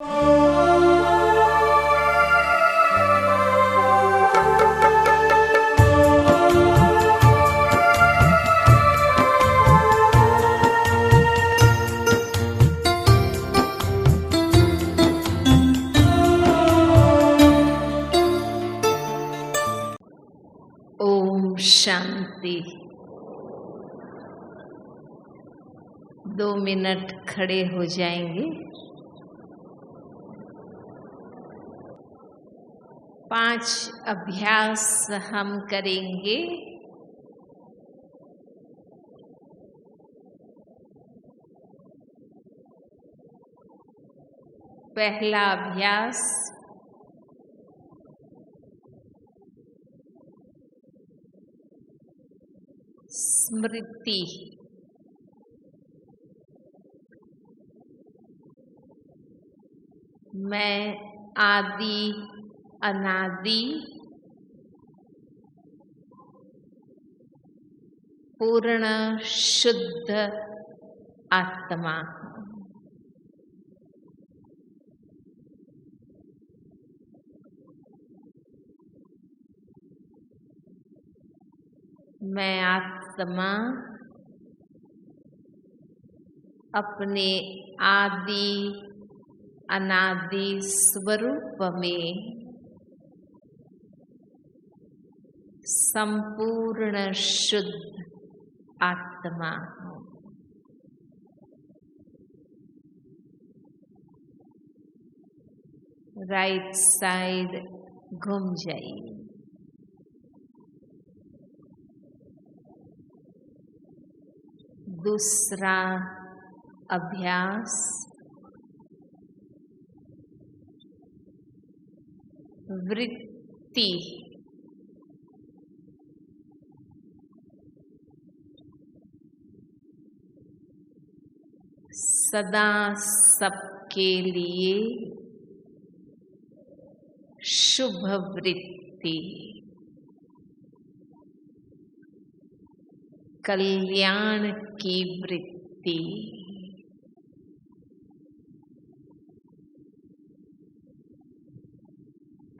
Om Shanti. 2 minute खड़े हो जाएंगे। 5 अभ्यास हम करेंगे। पहला अभ्यास, स्मृति। मैं आदि अनादि पूर्ण शुद्ध आत्मा हूँ। मैं आत्मा अपने आदि अनादि स्वरूप में संपूर्ण शुद्ध आत्मा हूँ। राइट साइड घूम जाइए। दूसरा अभ्यास, वृत्ति। सदा सबके लिए शुभ वृत्ति, कल्याण की वृत्ति।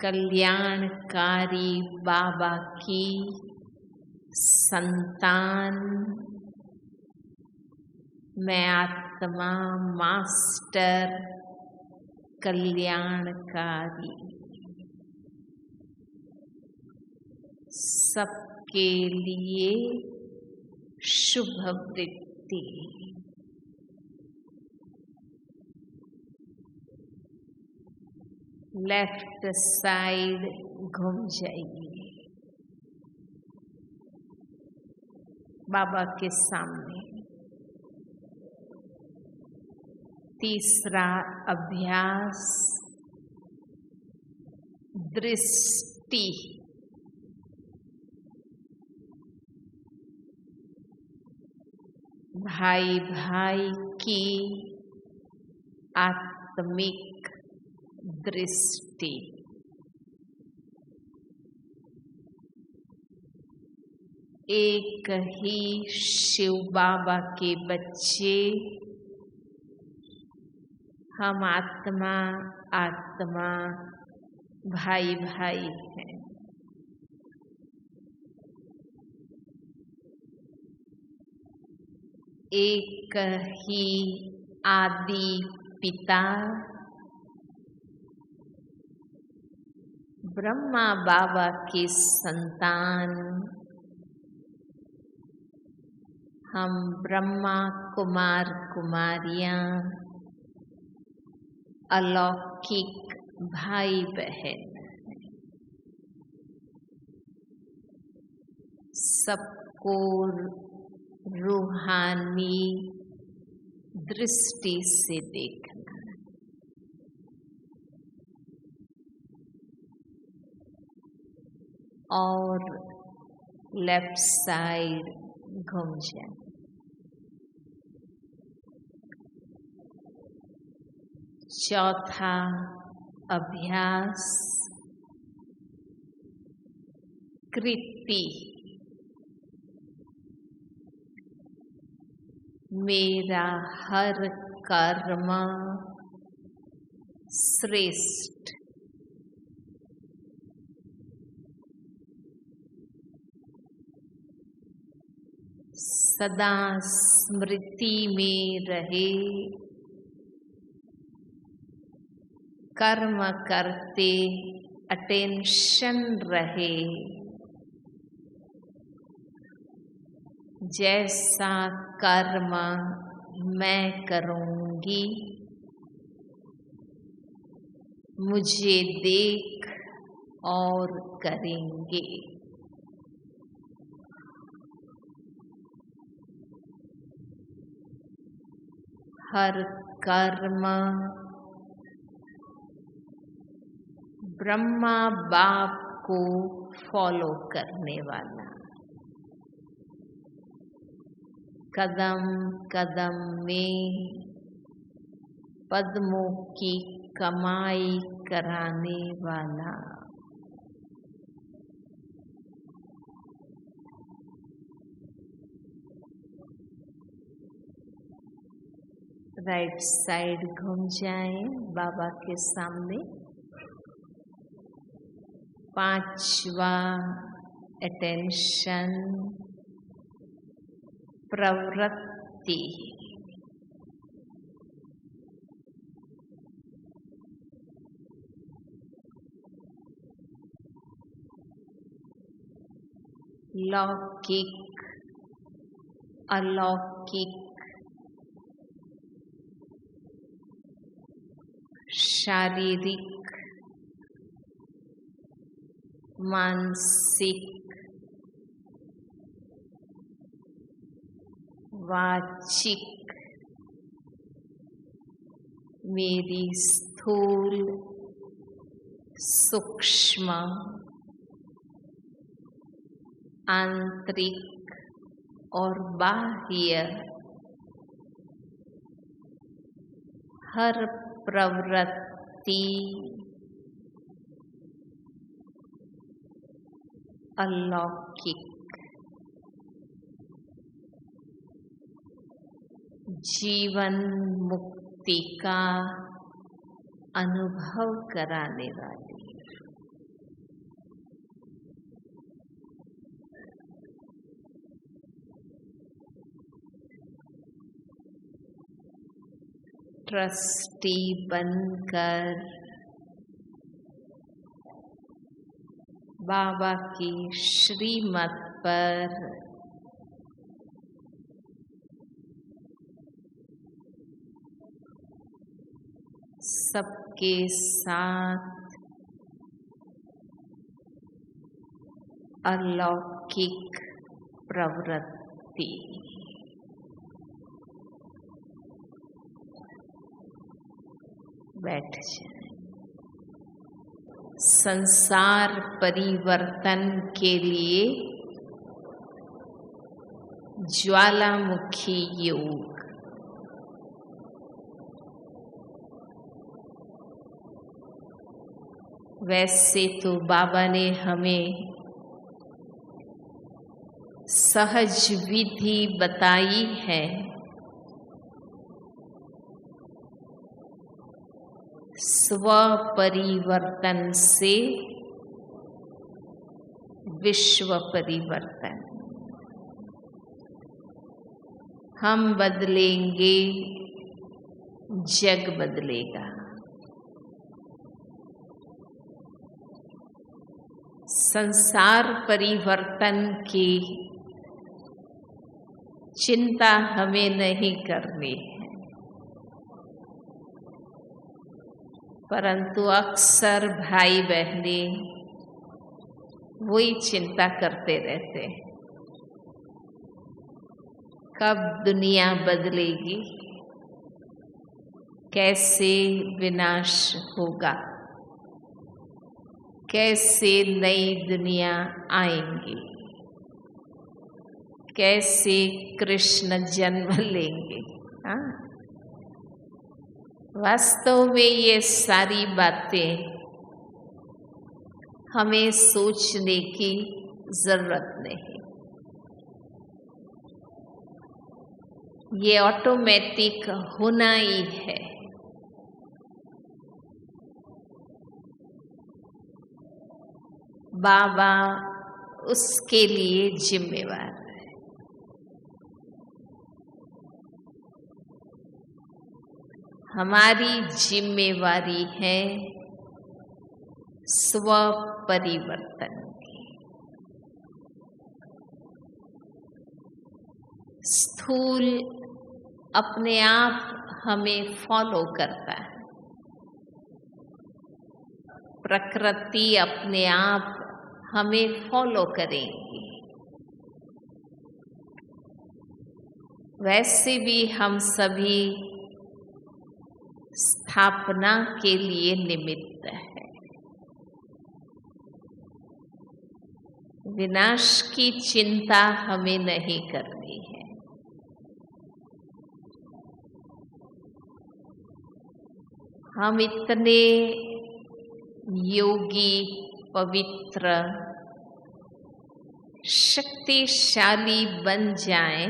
कल्याणकारी बाबा की संतान। मैं आत्मा मास्टर कल्याणकारी, सबके लिए शुभ वृत्ति। लेफ्ट साइड घूम जाइए। बाबा के सामने तीसरा अभ्यास, दृष्टि। भाई भाई की आत्मिक दृष्टि। एक ही शिव बाबा के बच्चे हम आत्मा आत्मा भाई भाई हैं। एक ही आदि पिता ब्रह्मा बाबा की संतान। हम ब्रह्मा कुमार कुमारियां, अलौकिक भाई बहन, सबको रूहानी दृष्टि से देखना। और लेफ्ट साइड घूम जाए। चौथा अभ्यास, कृति। मेरा हर कर्म श्रेष्ठ। सदा स्मृति में रहे, कर्म करते अटेंशन रहे, जैसा कर्म मैं करूंगी मुझे देख और करेंगे। हर कर्म ब्रह्मा बाप को फॉलो करने वाला, कदम कदम में पद्मों की कमाई कराने वाला, राइट साइड घूम जाएं बाबा के सामने। पांचवा अटेंशन प्रवृत्ति। लौकिक अलौकिक शारीरिक मानसिक वाचिक मेरी स्थूल सूक्ष्म आंतरिक और बाह्य हर प्रवृत्ति अलौकिक जीवन मुक्ति का अनुभव कराने वाली। ट्रस्टी बनकर बाबा की श्रीमत पर सबके साथ अलौकिक प्रवृत्ति। बैठ जाए। संसार परिवर्तन के लिए ज्वालामुखी योग। वैसे तो बाबा ने हमें सहज विधि बताई है, स्व परिवर्तन से विश्व परिवर्तन। हम बदलेंगे, जग बदलेगा। संसार परिवर्तन की चिंता हमें नहीं करनी है, परंतु अक्सर भाई बहने वही चिंता करते रहते हैं, कब दुनिया बदलेगी, कैसे विनाश होगा, कैसे नई दुनिया आएंगी, कैसे कृष्ण जन्म लेंगे। हाँ, वास्तव में ये सारी बातें हमें सोचने की जरूरत नहीं, ये ऑटोमेटिक होना ही है। बाबा उसके लिए जिम्मेवार है। हमारी जिम्मेवारी है स्व परिवर्तन की। स्थूल अपने आप हमें फॉलो करता है, प्रकृति अपने आप हमें फॉलो करेगी। वैसे भी हम सभी स्थापना के लिए निमित्त है। विनाश की चिंता हमें नहीं करनी है। हम इतने योगी, पवित्र, शक्तिशाली बन जाएं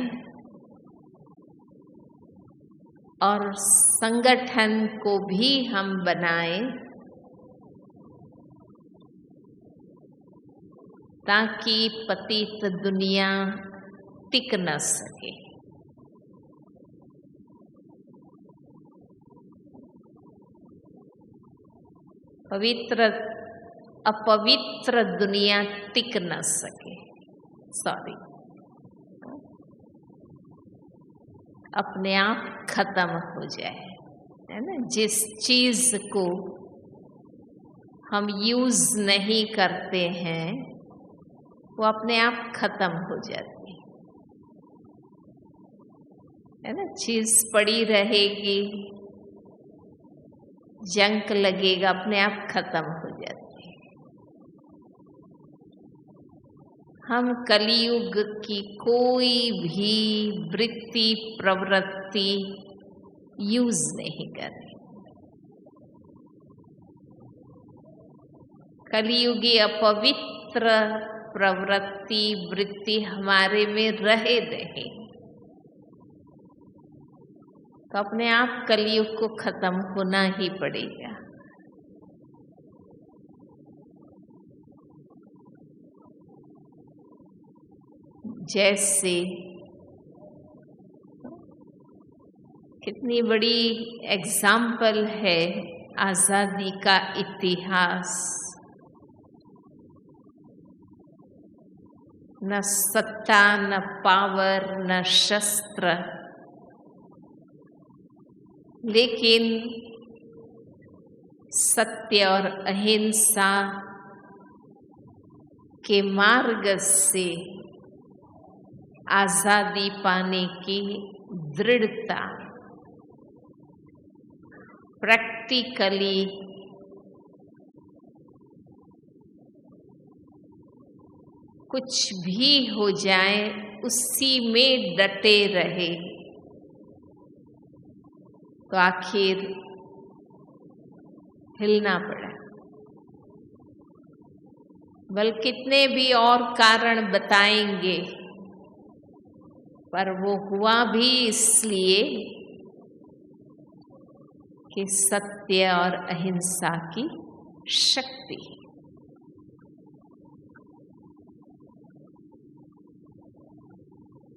और संगठन को भी हम बनाएं ताकि पतित दुनिया टिक न सके। अपवित्र दुनिया टिक न सके, अपने आप खत्म हो जाए, है ना। जिस चीज को हम यूज नहीं करते हैं वो अपने आप खत्म हो जाती है ना। चीज पड़ी रहेगी, जंक लगेगा, अपने आप खत्म हो जाती है। हम कलयुग की कोई भी वृत्ति, प्रवृत्ति यूज नहीं करें। कलयुगी अपवित्र प्रवृत्ति, वृत्ति हमारे में रहे तो अपने आप कलयुग को खत्म होना ही पड़ेगा। जैसे कितनी बड़ी एग्जाम्पल है आजादी का इतिहास। न सत्ता, न पावर, न शस्त्र, लेकिन सत्य और अहिंसा के मार्ग से आजादी पाने की दृढ़ता, प्रैक्टिकली कुछ भी हो जाए उसी में डटे रहे तो आखिर हिलना पड़ा। बल्कि कितने भी और कारण बताएंगे पर वो हुआ भी इसलिए कि सत्य और अहिंसा की शक्ति।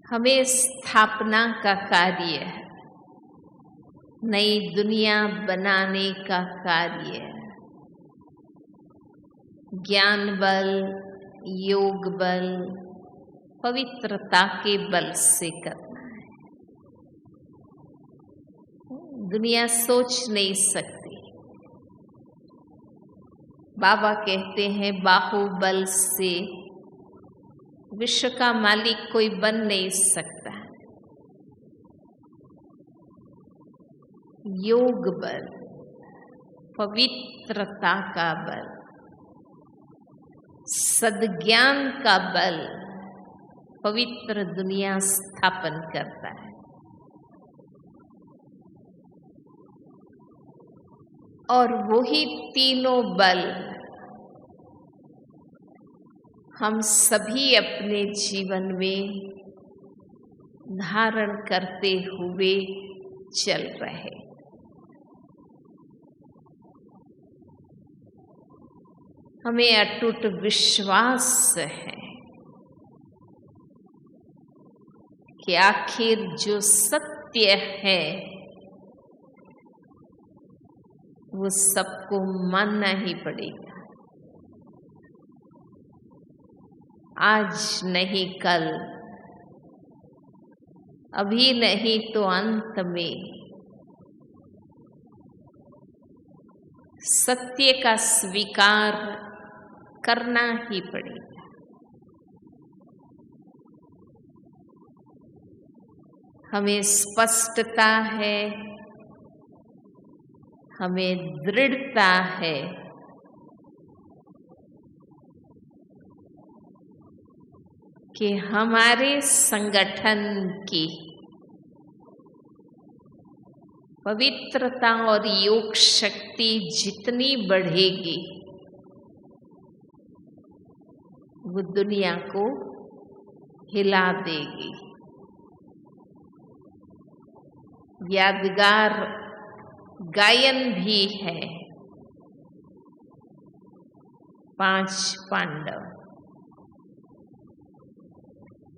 हमें स्थापना का कार्य है, नई दुनिया बनाने का कार्य है। ज्ञान बल, योग बल, पवित्रता के बल से करना है। दुनिया सोच नहीं सकती। बाबा कहते हैं बाहुबल से विश्व का मालिक कोई बन नहीं सकता। योग बल, पवित्रता का बल, सद्ज्ञान का बल पवित्र दुनिया स्थापन करता है। और वही तीनों बल हम सभी अपने जीवन में धारण करते हुए चल रहे। हमें अटूट विश्वास है कि आखिर जो सत्य है वो सबको मानना ही पड़ेगा। आज नहीं कल, अभी नहीं तो अंत में सत्य का स्वीकार करना ही पड़ेगा। हमें स्पष्टता है, हमें दृढ़ता है कि हमारे संगठन की पवित्रता और योग शक्ति जितनी बढ़ेगी वो दुनिया को हिला देगी। यादगार गायन भी है 5 पांडव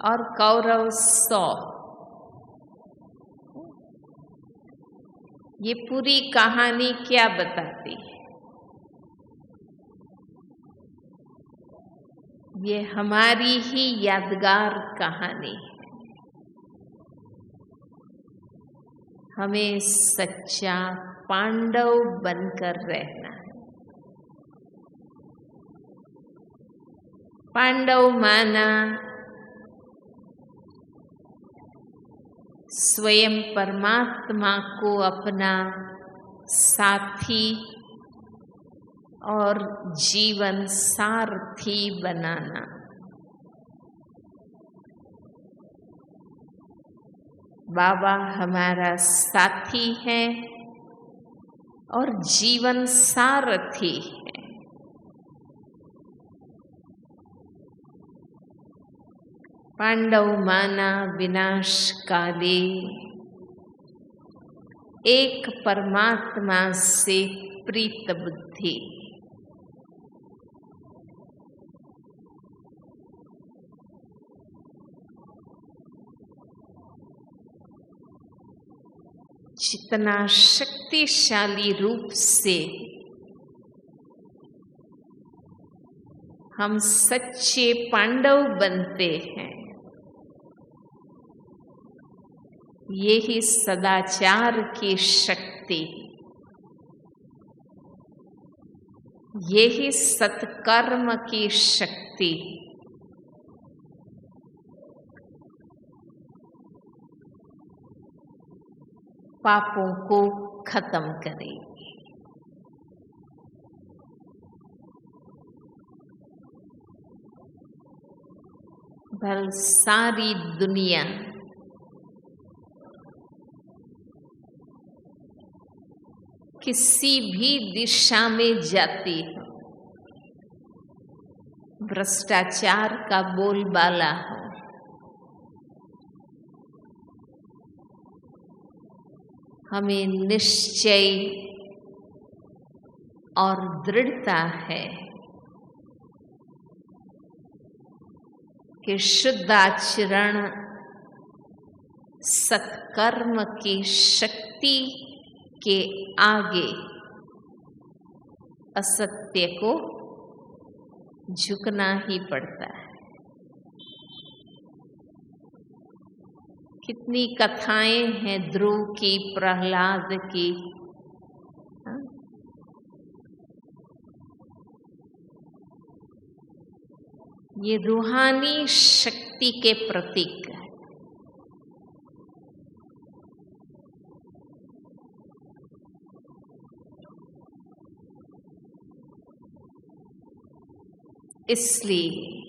और कौरव 100। ये पूरी कहानी क्या बताती है? ये हमारी ही यादगार कहानी है। हमें सच्चा पांडव बनकर रहना है। पांडव माना स्वयं परमात्मा को अपना साथी और जीवन सारथी बनाना। बाबा हमारा साथी है और जीवन सारथी है। पांडव माना विनाश काले एक परमात्मा से प्रीत बुद्धि। जितना शक्तिशाली रूप से हम सच्चे पांडव बनते हैं, यही सदाचार की शक्ति, यही सत्कर्म की शक्ति पापों को खत्म करेगी। भल सारी दुनिया किसी भी दिशा में जाती हो, भ्रष्टाचार का बोलबाला हो, हमें निश्चय और दृढ़ता है कि शुद्ध आचरण सत्कर्म की शक्ति के आगे असत्य को झुकना ही पड़ता है। कितनी कथाएं हैं ध्रुव की, प्रहलाद की। ये रूहानी शक्ति के प्रतीक है। इसलिए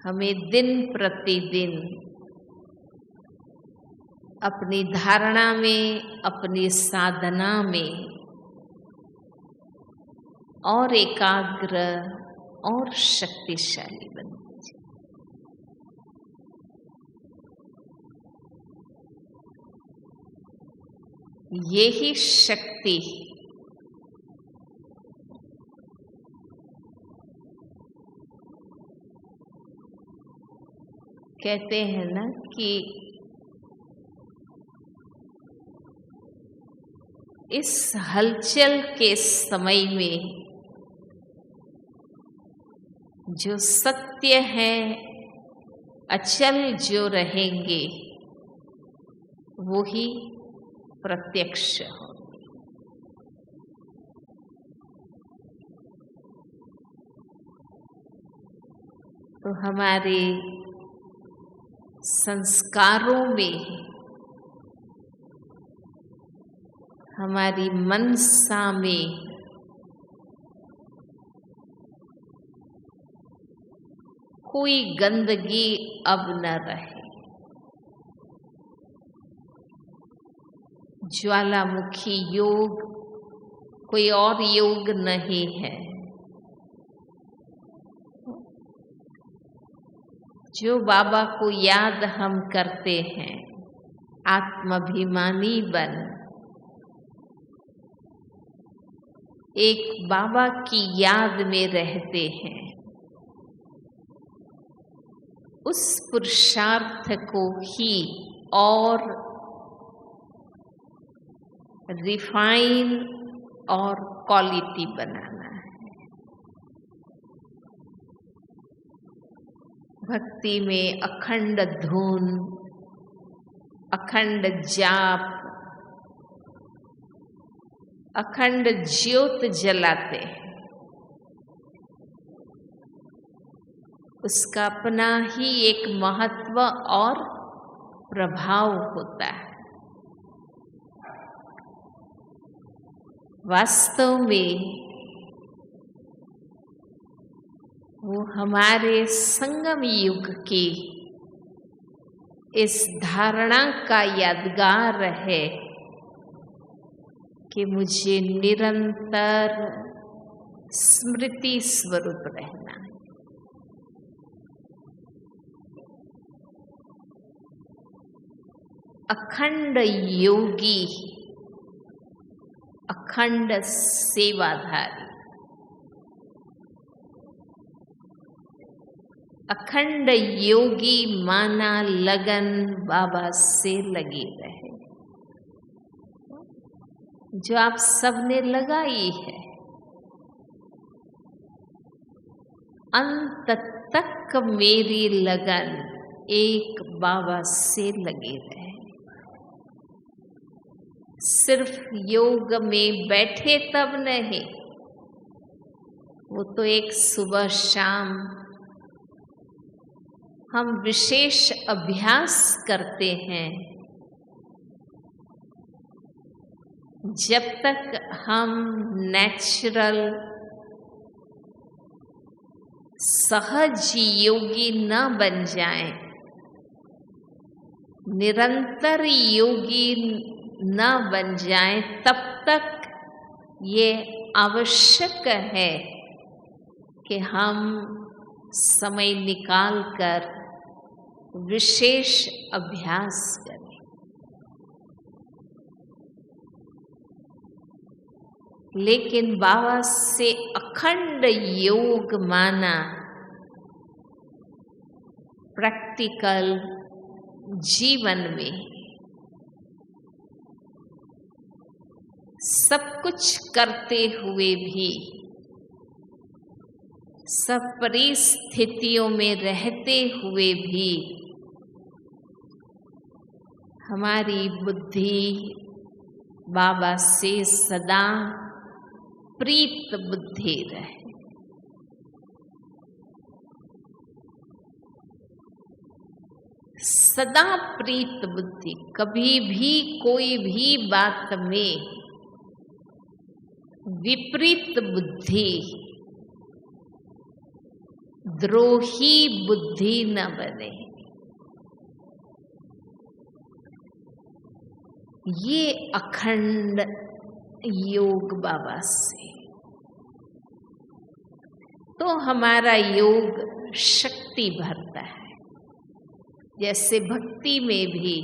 हमें दिन प्रतिदिन अपनी धारणा में, अपनी साधना में और एकाग्र और शक्तिशाली बनना चाहिए। यही शक्ति कहते हैं ना कि इस हलचल के समय में जो सत्य है, अचल जो रहेंगे वो ही प्रत्यक्ष होंगे। तो हमारे संस्कारों में, हमारी मनसा में कोई गंदगी अब न रहे। ज्वालामुखी योग कोई और योग नहीं है। जो बाबा को याद हम करते हैं, आत्माभिमानी बन, एक बाबा की याद में रहते हैं, उस पुरुषार्थ को ही और रिफाइन और क्वालिटी बनाना है। भक्ति में अखंड धुन, अखंड जाप, अखंड ज्योत जलाते हैं। उसका अपना ही एक महत्व और प्रभाव होता है। वास्तव में वो हमारे संगम युग की इस धारणा का यादगार है कि मुझे निरंतर स्मृति स्वरूप रहना है। अखंड योगी, अखंड सेवाधारी, अखंड योगी माना लगन बाबा से लगी रहे, जो आप सबने लगाई है। अंत तक मेरी लगन एक बाबा से लगी रहे। सिर्फ योग में बैठे तब नहीं, वो तो एक सुबह शाम हम विशेष अभ्यास करते हैं। जब तक हम नेचुरल सहज योगी न बन जाएं, निरंतर योगी न बन जाएं, तब तक ये आवश्यक है कि हम समय निकालकर विशेष अभ्यास करें। लेकिन बाबा से अखंड योग माना प्रैक्टिकल जीवन में सब कुछ करते हुए भी, सब परिस्थितियों में रहते हुए भी हमारी बुद्धि बाबा से सदा प्रीत बुद्धि रहे। सदा प्रीत बुद्धि, कभी भी कोई भी बात में विपरीत बुद्धि, द्रोही बुद्धि न बने। ये अखंड योग बाबा से, तो हमारा योग शक्ति भरता है। जैसे भक्ति में भी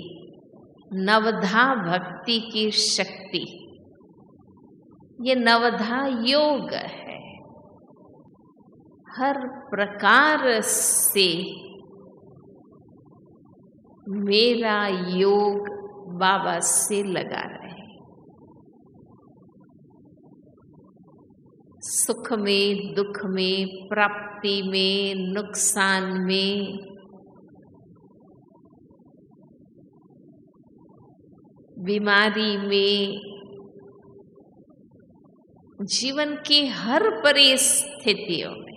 नवधा भक्ति की शक्ति, ये नवधा योग है। हर प्रकार से मेरा योग बाबा से लगा रहे। सुख में, दुख में, प्राप्ति में, नुकसान में, बीमारी में, जीवन की हर परिस्थितियों में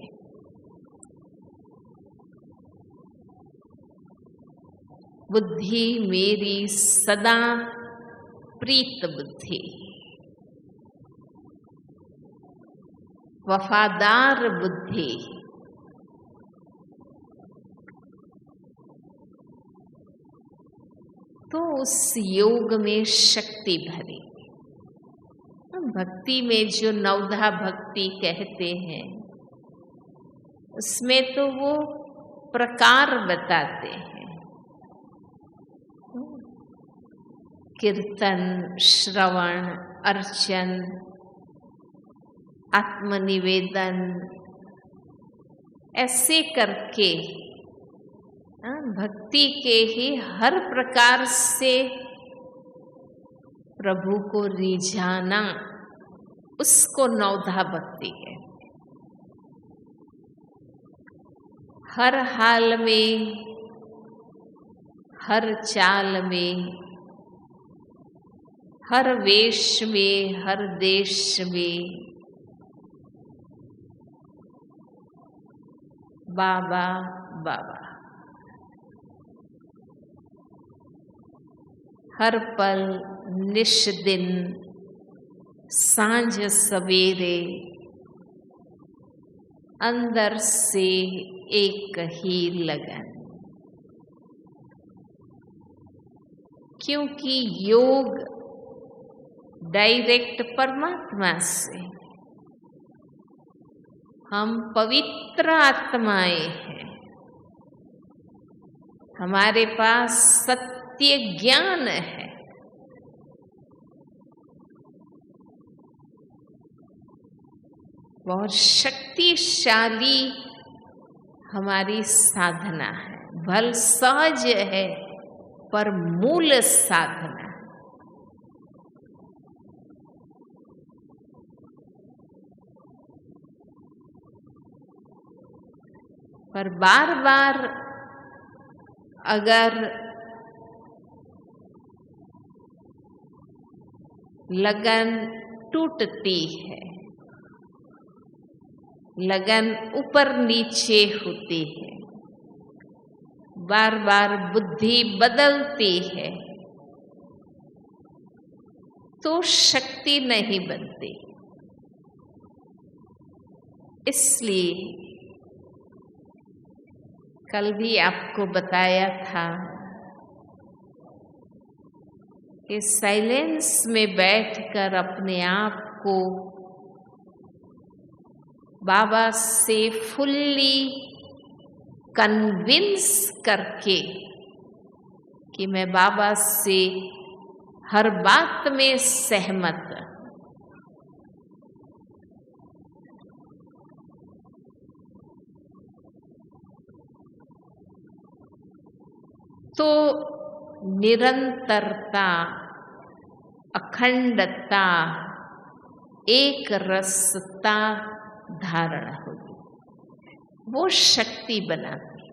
बुद्धि मेरी सदा प्रीत बुद्धि, वफादार बुद्धि, तो उस योग में शक्ति भरी। भक्ति में जो नवधा भक्ति कहते हैं उसमें तो वो प्रकार बताते हैं। कीर्तन, श्रवण, अर्चन, आत्मनिवेदन, ऐसे करके भक्ति के ही हर प्रकार से प्रभु को रिझाना, उसको नवधा भक्ति है। हर हाल में, हर चाल में, हर वेश में, हर देश में बाबा बाबा, हर पल, निश दिन, सांझ सवेरे, अंदर से एक ही लगन। क्योंकि योग डायरेक्ट परमात्मा से, हम पवित्र आत्माएं हैं, हमारे पास सत्य ज्ञान है। बहुत शक्तिशाली हमारी साधना है, भल सहज है पर मूल साधना। पर बार बार अगर लगन टूटती है, लगन ऊपर नीचे होती है, बार बार बुद्धि बदलती है, तो शक्ति नहीं बनती। इसलिए कल भी आपको बताया था कि साइलेंस में बैठकर अपने आप को बाबा से फुल्ली कन्विंस करके कि मैं बाबा से हर बात में सहमत, तो निरंतरता, अखंडता, एक रसता धारण होगी, वो शक्ति बनाती।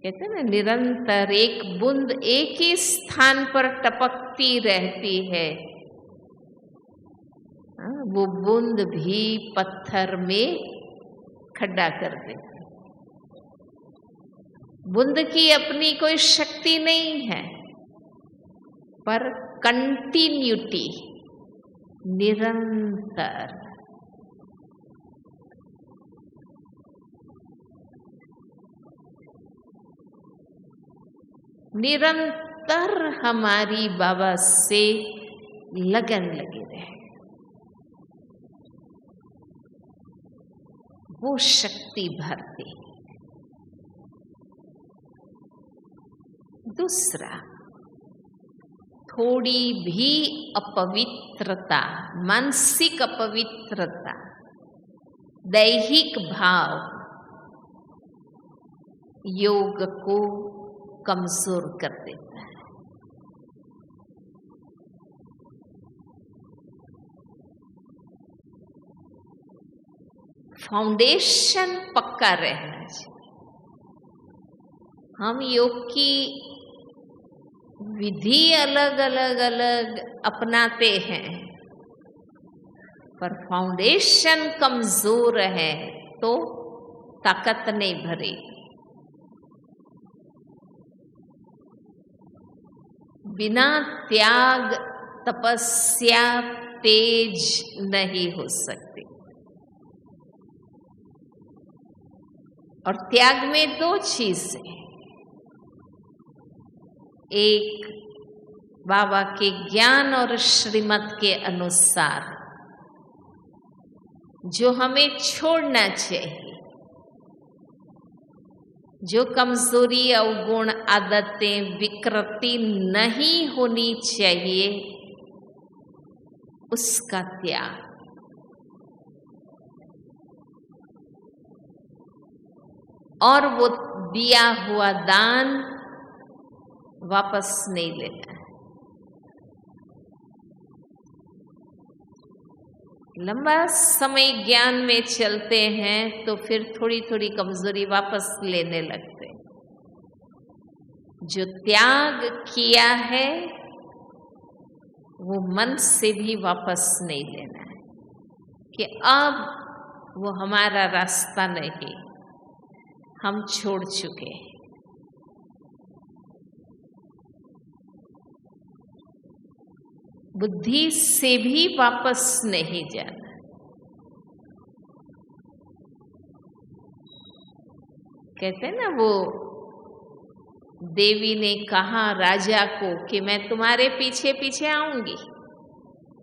कहते ना, निरंतर एक बूंद एक ही स्थान पर टपकती रहती है, वो बूंद भी पत्थर में खड्डा कर देती। बूंद की अपनी कोई शक्ति नहीं है, पर कंटिन्यूटी, निरंतर, निरंतर हमारी बाबा से लगन लगे रहे, वो शक्ति भरती। दूसरा, थोड़ी भी अपवित्रता, मानसिक अपवित्रता, दैहिक भाव, योग को कमजोर कर देता है। फाउंडेशन पक्का रहना चाहिए। हम योग की विधि अलग अलग अपनाते हैं, पर फाउंडेशन कमजोर है तो ताकत नहीं भरेगी। बिना त्याग तपस्या तेज नहीं हो सकती। और त्याग में दो चीजें, एक बाबा के ज्ञान और श्रीमत के अनुसार जो हमें छोड़ना चाहिए, जो कमजोरी अवगुण आदतें विकृति नहीं होनी चाहिए, उसका त्याग। और वो दिया हुआ दान वापस नहीं लेना है। लंबा समय ज्ञान में चलते हैं तो फिर थोड़ी थोड़ी कमजोरी वापस लेने लगते हैं। जो त्याग किया है वो मन से भी वापस नहीं लेना है कि अब वो हमारा रास्ता नहीं, हम छोड़ चुके हैं। बुद्धि से भी वापस नहीं जाना। कहते हैं ना, वो देवी ने कहा राजा को कि मैं तुम्हारे पीछे पीछे आऊंगी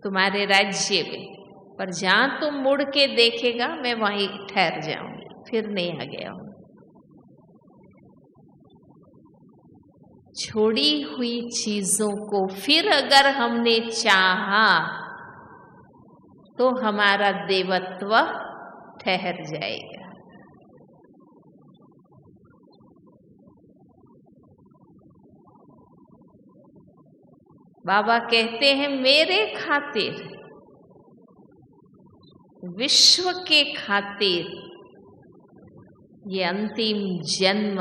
तुम्हारे राज्य में, पर जहां तुम मुड़ के देखेगा मैं वहीं ठहर जाऊंगी, फिर नहीं आ गया हूं। छोड़ी हुई चीजों को फिर अगर हमने चाहा तो हमारा देवत्व ठहर जाएगा। बाबा कहते हैं मेरे खातिर, विश्व के खातिर ये अंतिम जन्म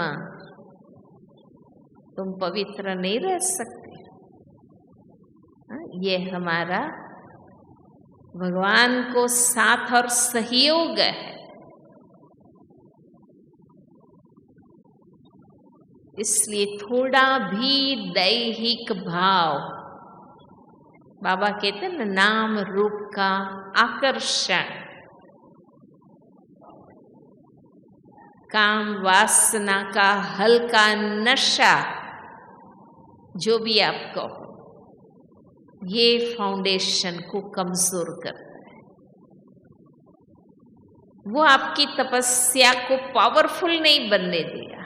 तुम पवित्र नहीं रह सकते। ये हमारा भगवान को साथ और सहयोग है। इसलिए थोड़ा भी दैहिक भाव, बाबा कहते हैं ना, नाम रूप का आकर्षण, काम वासना का हल्का नशा, जो भी आप कहो, ये फाउंडेशन को कमजोर करता है। वो आपकी तपस्या को पावरफुल नहीं बनने देगा।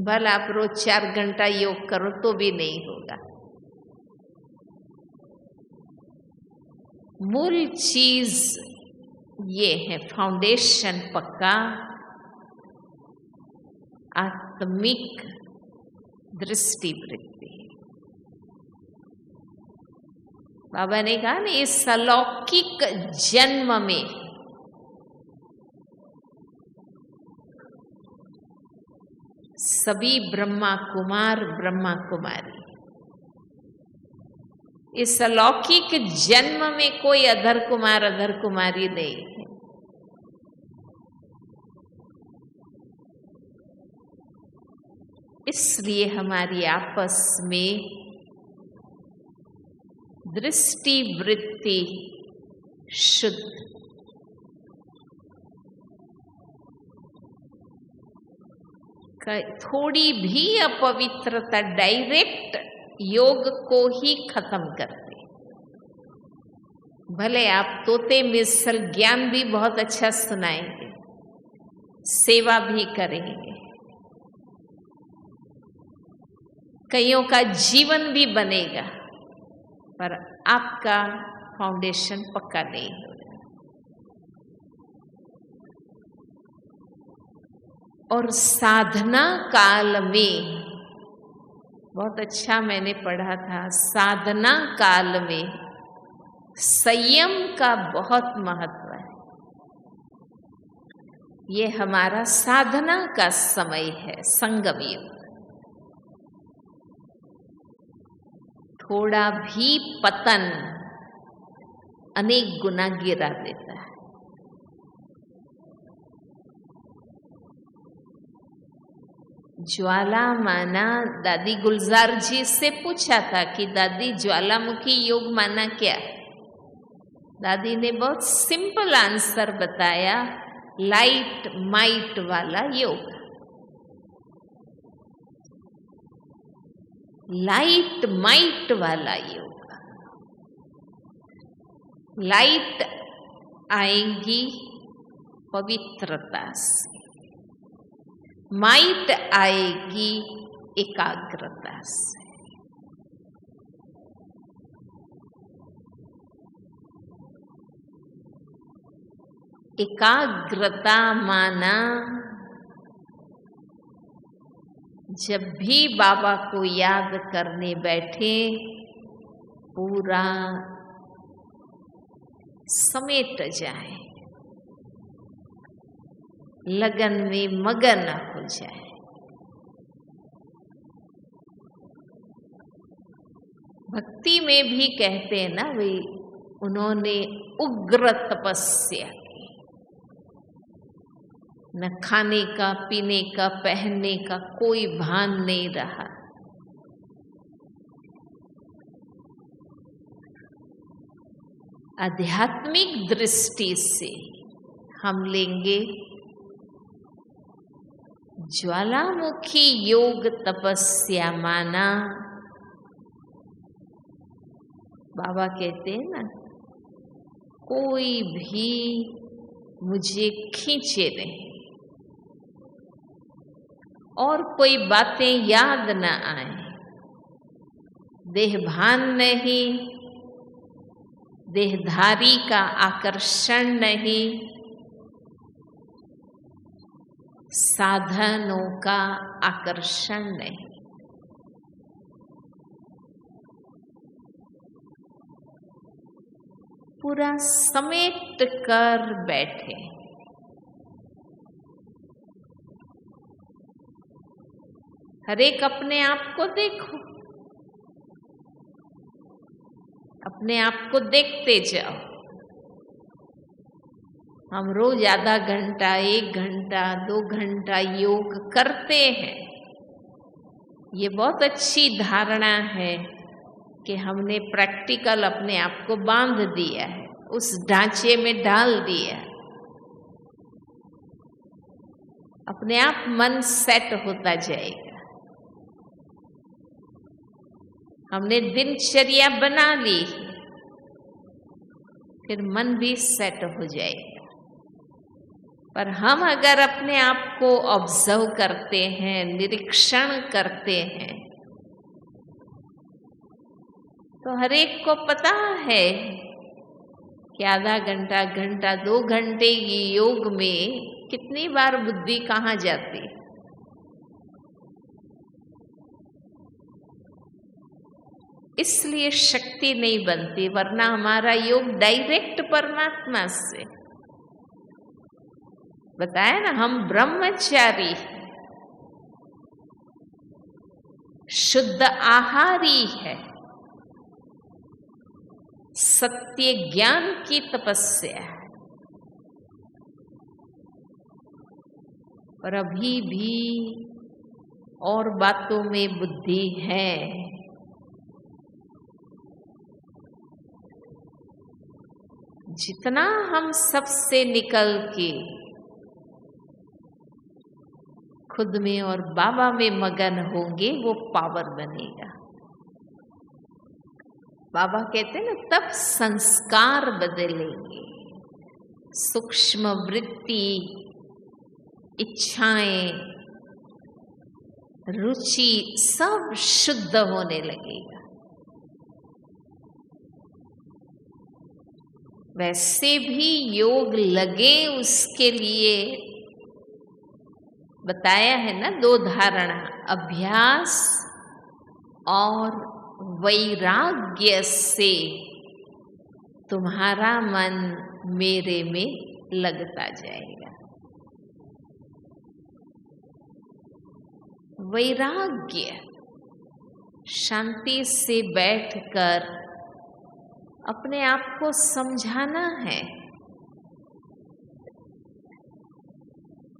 भले आप रोज 4 घंटा योग करो तो भी नहीं होगा। मूल चीज ये है, फाउंडेशन पक्का, आत्मिक दृष्टि वृत्ति। बाबा ने कहा ना, इस अलौकिक जन्म में सभी ब्रह्मा कुमार ब्रह्मा कुमारी, इस अलौकिक जन्म में कोई अधर कुमार अधर कुमारी नहीं है। इसलिए हमारी आपस में दृष्टि वृत्ति शुद्ध, थोड़ी भी अपवित्रता डायरेक्ट योग को ही खत्म करते। भले आप तोते मिसल ज्ञान भी बहुत अच्छा सुनाएंगे, सेवा भी करेंगे, कईयों का जीवन भी बनेगा, पर आपका फाउंडेशन पक्का नहीं होगा। और साधना काल में, बहुत अच्छा मैंने पढ़ा था, साधना काल में संयम का बहुत महत्व है। ये हमारा साधना का समय है, संगम युग। थोड़ा भी पतन अनेक गुना गिरा देता है। ज्वाला माना, दादी गुलजार जी से पूछा था कि दादी ज्वालामुखी योग माना क्या है? दादी ने बहुत सिंपल आंसर बताया, लाइट माइट वाला योग। लाइट माइट वाला योग। लाइट आएगी पवित्रता से, माइट आएगी एकाग्रता से। एकाग्रता माना, जब भी बाबा को याद करने बैठे पूरा समेट जाए, लगन में मगन हो जाए। भक्ति में भी कहते हैं ना वे, उन्होंने उग्र तपस्या की। न खाने का, पीने का, पहनने का कोई भान नहीं रहा। आध्यात्मिक दृष्टि से हम लेंगे ज्वालामुखी योग तपस्या माना, बाबा कहते हैं ना, कोई भी मुझे खींचे नहीं और कोई बातें याद न आए, देहभान नहीं, देहधारी का आकर्षण नहीं, साधनों का आकर्षण नहीं। पूरा समेट कर बैठे। हर एक अपने आप को देखो, अपने आप को देखते जाओ। हम रोज आधा घंटा, 1 घंटा, 2 घंटा योग करते हैं। ये बहुत अच्छी धारणा है कि हमने प्रैक्टिकल अपने आप को बांध दिया है, उस ढांचे में डाल दिया। अपने आप मन सेट होता जाएगा। हमने दिनचर्या बना ली, फिर मन भी सेट हो जाएगा। पर हम अगर अपने आप को ऑब्जर्व करते हैं, निरीक्षण करते हैं, तो हर एक को पता है कि आधा घंटा, घंटा, 2 घंटे की योग में कितनी बार बुद्धि कहाँ जाती है। इसलिए शक्ति नहीं बनती, वरना हमारा योग डायरेक्ट परमात्मा से। बताया ना, हम ब्रह्मचारी, शुद्ध आहारी है, सत्य ज्ञान की तपस्या है। पर अभी भी और बातों में बुद्धि है। जितना हम सबसे निकल के खुद में और बाबा में मगन होंगे, वो पावर बनेगा। बाबा कहते हैं ना, तब संस्कार बदलेंगे। सूक्ष्म वृत्ति, इच्छाएं, रुचि सब शुद्ध होने लगेगा। वैसे भी योग लगे, उसके लिए बताया है ना, 2 धारणा, अभ्यास और वैराग्य से तुम्हारा मन मेरे में लगता जाएगा। वैराग्य, शांति से बैठकर अपने आप को समझाना है,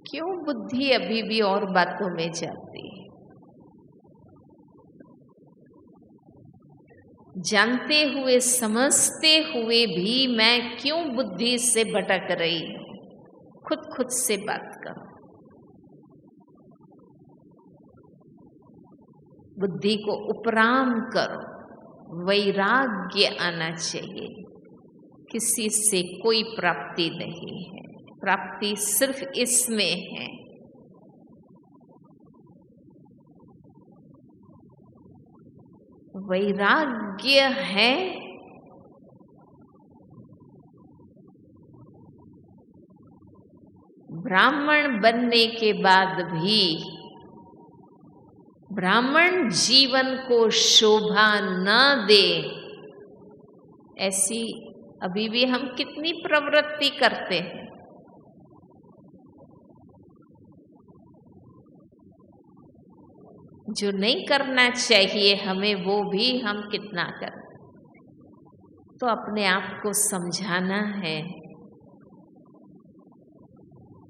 क्यों बुद्धि अभी भी और बातों में जाती है। जानते हुए समझते हुए भी मैं क्यों बुद्धि से भटक रही हूं, खुद से बात करो। बुद्धि को उपराम करो, वैराग्य आना चाहिए। किसी से कोई प्राप्ति नहीं है, प्राप्ति सिर्फ इसमें है। वैराग्य है ब्राह्मण बनने के बाद भी ब्राह्मण जीवन को शोभा न दे, ऐसी अभी भी हम कितनी प्रवृत्ति करते हैं। जो नहीं करना चाहिए हमें, वो भी हम कितना करते। तो अपने आप को समझाना है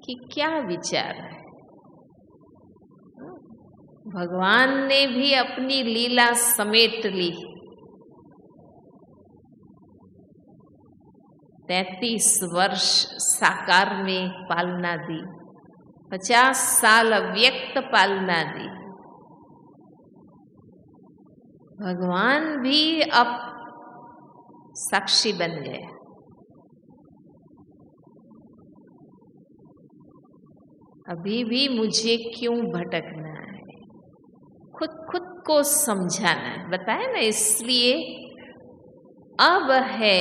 कि क्या विचार है। भगवान ने भी अपनी लीला समेट ली। 33 वर्ष साकार में पालना दी, 50 साल अव्यक्त पालना दी। भगवान भी अब साक्षी बन गया। अभी भी मुझे क्यों भटकना है, खुद को समझाना है। बताया ना, इसलिए अब है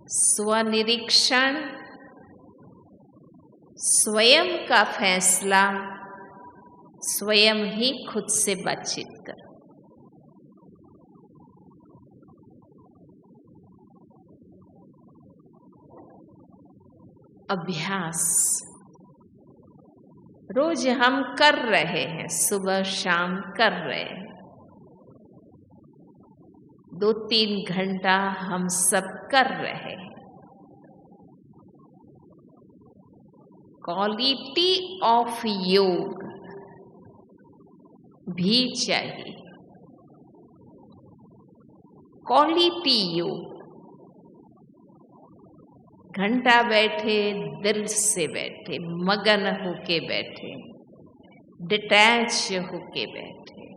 स्वनिरीक्षण, स्वयं का फैसला, स्वयं ही खुद से बातचीत कर। अभ्यास रोज हम कर रहे हैं, सुबह शाम कर रहे हैं। 2-3 घंटा हम सब कर रहे हैं। क्वालिटी ऑफ योग भी चाहिए। क्वालिटी योग, घंटा बैठे दिल से बैठे, मगन होके बैठे, डिटैच होके बैठे।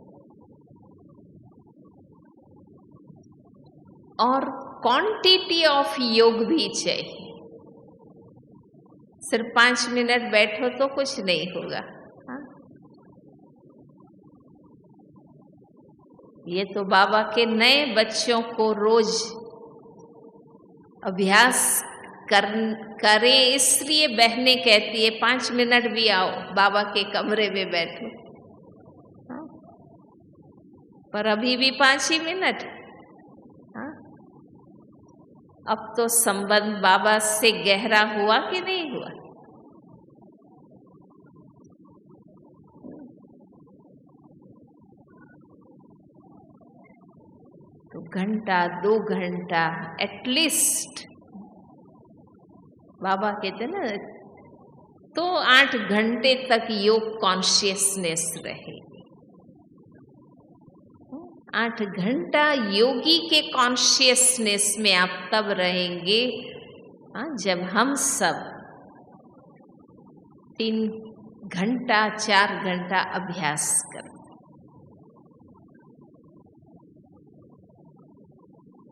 और क्वांटिटी ऑफ योग भी चाहिए। सिर्फ 5 मिनट बैठो तो कुछ नहीं होगा। ये तो बाबा के नए बच्चों को रोज अभ्यास करें, इसलिए बहनें कहती है 5 मिनट भी आओ, बाबा के कमरे में बैठो। पर अभी भी 5 ही मिनट। अब तो संबंध बाबा से गहरा हुआ कि नहीं हुआ? तो घंटा 2 घंटा एटलीस्ट, बाबा कहते ना, तो 8 घंटे तक योग कॉन्शियसनेस रहेगी। 8 घंटा योगी के कॉन्शियसनेस में आप तब रहेंगे जब हम सब 3 घंटा 4 घंटा अभ्यास करें।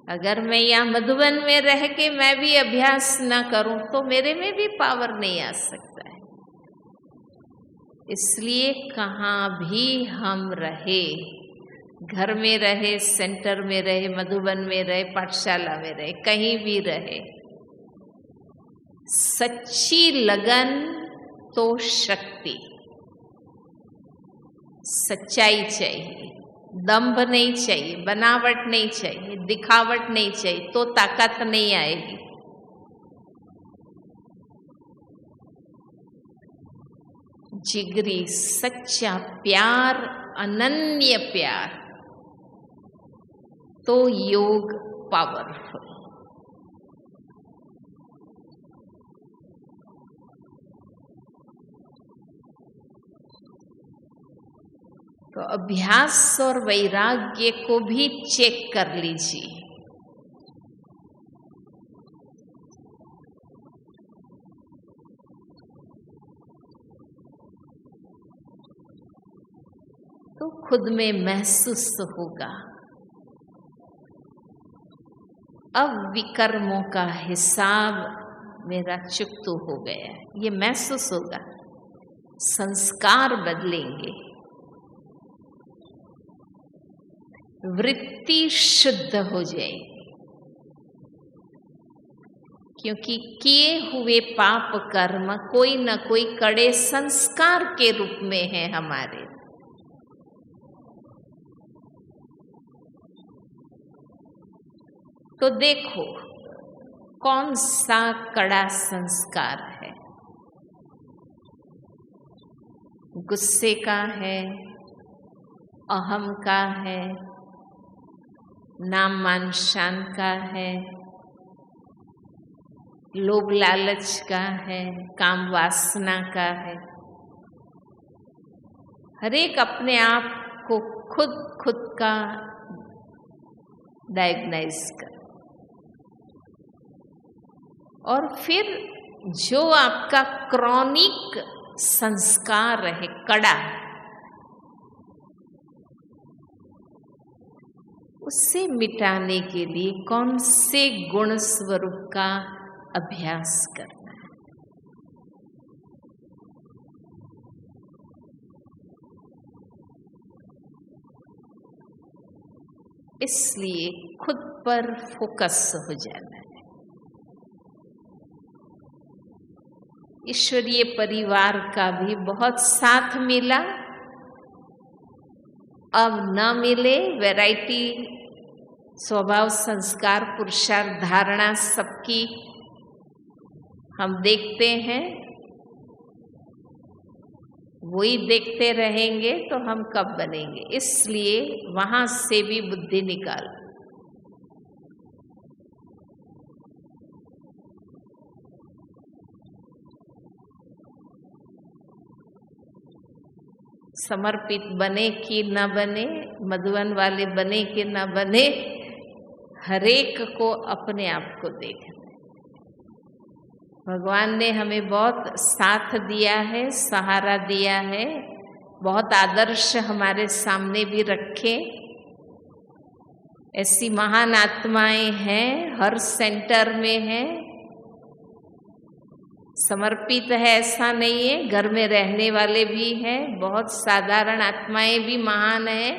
अगर मैं यहाँ मधुबन में रह के मैं भी अभ्यास ना करूं तो मेरे में भी पावर नहीं आ सकता है। इसलिए कहाँ भी हम रहे, घर में रहे, सेंटर में रहे, मधुबन में रहे, पाठशाला में रहे, कहीं भी रहे, सच्ची लगन, तो शक्ति, सच्चाई चाहिए, दंभ नहीं चाहिए, बनावट नहीं चाहिए, दिखावट नहीं चाहिए, तो ताकत नहीं आएगी। जिगरी सच्चा प्यार, अनन्य प्यार, तो योग पावरफुल। तो अभ्यास और वैराग्य को भी चेक कर लीजिए। तो खुद में महसूस होगा अब विकर्मों का हिसाब मेरा चुकता हो गया है। ये महसूस होगा, संस्कार बदलेंगे, वृत्ति शुद्ध हो जाएगी, क्योंकि किए हुए पाप कर्म कोई न कोई कड़े संस्कार के रूप में है हमारे। तो देखो कौन सा कड़ा संस्कार है। गुस्से का है, अहम का है, नाम मान शान का है, लोभ लालच का है, काम वासना का है। हर एक अपने आप को खुद का डायग्नाइज कर, और फिर जो आपका क्रॉनिक संस्कार है, कड़ा, उसे मिटाने के लिए कौन से गुण स्वरूप का अभ्यास करना है। इसलिए खुद पर फोकस हो जाना है। ईश्वरीय परिवार का भी बहुत साथ मिला, अब न मिले, वैरायटी, स्वभाव, संस्कार, पुरुषार्थ, धारणा सबकी हम देखते हैं, वही देखते रहेंगे तो हम कब बनेंगे। इसलिए वहां से भी बुद्धि निकाल। समर्पित बने कि न बने, मधुवन वाले बने कि न बने, हरेक को अपने आप को देखना। भगवान ने हमें बहुत साथ दिया है, सहारा दिया है, बहुत आदर्श हमारे सामने भी रखे। ऐसी महान आत्माएं हैं, हर सेंटर में हैं। समर्पित है ऐसा नहीं है, घर में रहने वाले भी हैं, बहुत साधारण आत्माएं भी महान हैं।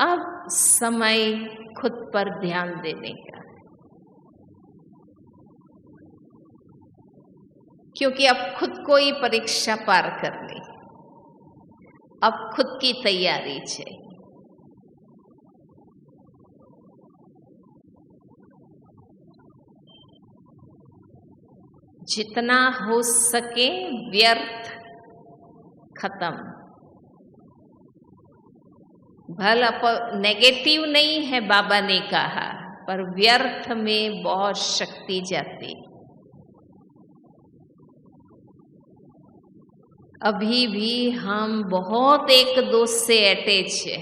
अब समय खुद पर ध्यान देने का, क्योंकि अब खुद को ही परीक्षा पार करनी, अब खुद की तैयारी चाहिए। जितना हो सके व्यर्थ खत्म। भला नेगेटिव नहीं है, बाबा ने कहा, पर व्यर्थ में बहुत शक्ति जाती। अभी भी हम बहुत एक दूसरे से अटैच है।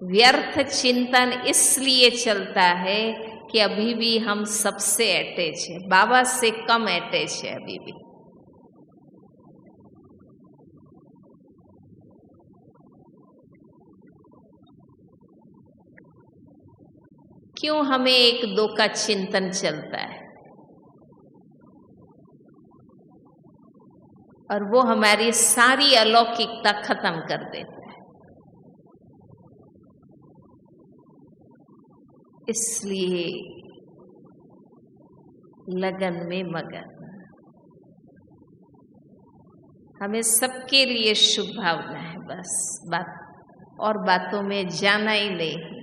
व्यर्थ चिंतन इसलिए चलता है कि अभी भी हम सबसे अटैच है, बाबा से कम अटैच है अभी भी। क्यों हमें एक दो का चिंतन चलता है, और वो हमारी सारी अलौकिकता खत्म कर देता है। इसलिए लगन में मगन। हमें सबके लिए शुभ भावना है, बस बातों में जाना ही नहीं।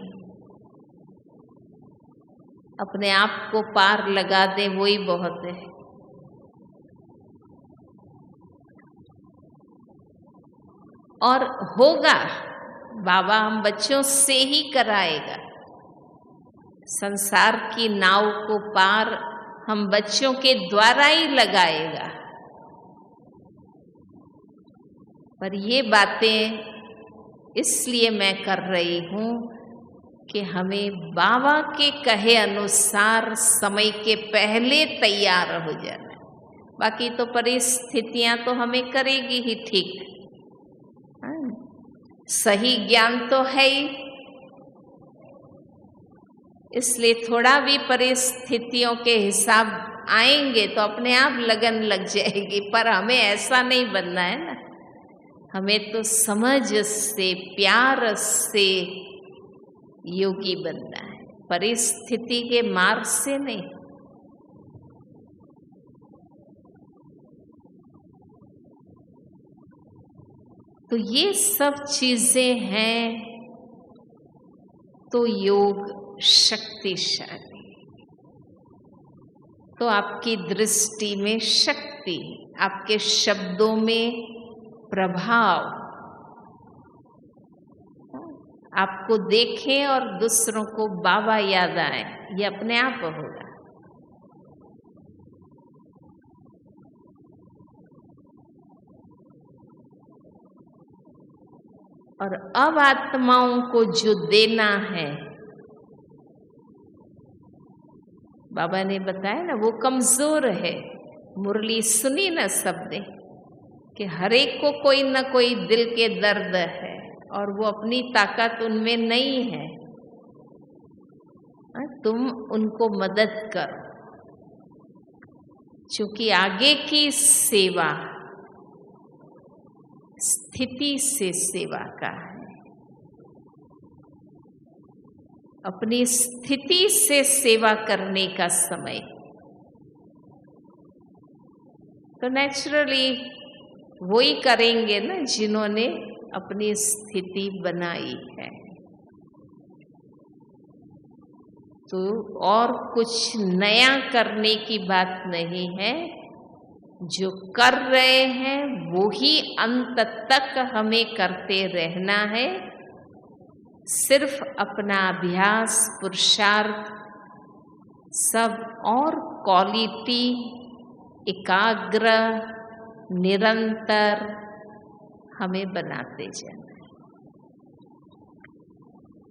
अपने आप को पार लगा दे वही बहुत है। और होगा, बाबा हम बच्चों से ही कराएगा। संसार की नाव को पार हम बच्चों के द्वारा ही लगाएगा। पर ये बातें इसलिए मैं कर रही हूं कि हमें बाबा के कहे अनुसार समय के पहले तैयार हो जाना है। बाकी तो परिस्थितियां तो हमें करेगी ही ठीक। सही ज्ञान तो है ही, इसलिए थोड़ा भी परिस्थितियों के हिसाब आएंगे तो अपने आप लगन लग जाएगी। पर हमें ऐसा नहीं बनना है ना, हमें तो समझ से, प्यार से योगी बनना है, परिस्थिति के मार से नहीं। तो ये सब चीजें हैं तो योग शक्तिशाली। तो आपकी दृष्टि में शक्ति, आपके शब्दों में प्रभाव, आपको देखें और दूसरों को बाबा याद आए, ये अपने आप होगा। और अब आत्माओं को जो देना है, बाबा ने बताया ना, वो कमजोर है। मुरली सुनी ना सबने कि हर एक को कोई ना कोई दिल के दर्द है और वो अपनी ताकत उनमें नहीं है। तुम उनको मदद करो, क्योंकि आगे की सेवा स्थिति से सेवा का है। अपनी स्थिति से सेवा करने का समय तो नेचुरली वही करेंगे ना जिन्होंने अपनी स्थिति बनाई है। तो और कुछ नया करने की बात नहीं है, जो कर रहे हैं वो ही अंत तक हमें करते रहना है। सिर्फ अपना अभ्यास, पुरुषार्थ सब और क्वालिटी, एकाग्र, निरंतर हमें बनाते जाना है।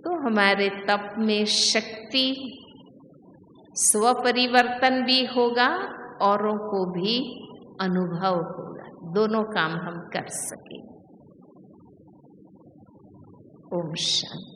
तो हमारे तप में शक्ति, स्वपरिवर्तन भी होगा, औरों को भी अनुभव होगा, दोनों काम हम कर सकें। ओम शांति।